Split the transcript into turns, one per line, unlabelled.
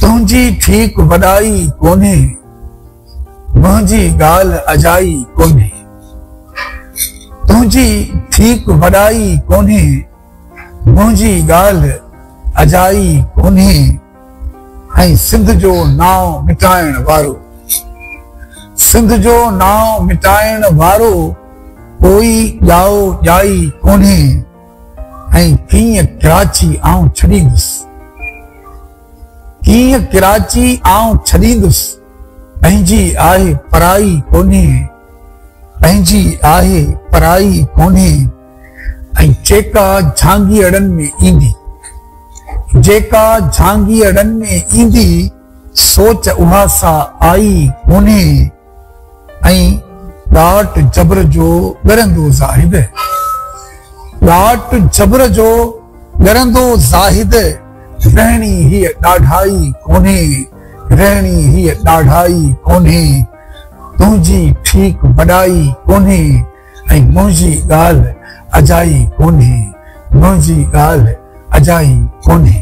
तुझी ठीक वॾाई कोन्हे, मुंहिंजी ॻाल्हि अजाई कोन्हे। तुझी ठीक वॾाई कोन्हे, मुंहिंजी ॻाल्हि अजाई कोन्हे। ऐं सिंध जो नाव मिटाइण वारो, सिंध जो नाव मिटाइण वारो कोई ॼाओ ॼाई कोन्हे। ऐं कीअं कराची आऊं छॾींदुसि, कीअं कराची आऊं छॾींदुसि। पंहिंजी आहे पराई कोन्हे, पंहिंजी आहे पराई कोन्हे। ऐं जेका झांगीअड़नि में ईंदी, जेका झांगीअड़नि में ईंदी, सोच उहा सा आई कोन्हे। ऐं ॾाट जबर जो ॻरंदो ज़ाहिद, ॾाट जबर जो ॻरंदो ज़ाहिद। रहणी हीअ ॾाढाई कोन्हे, रहणी हीअ ॾाढाई कोन्हे। तुंहिंजी ठीक वॾाई कोन्हे, ऐं मुंहिंजी ॻाल्हि अजाई कोन्हे, मुंहिंजी ॻाल्हि अजाई कोन्हे।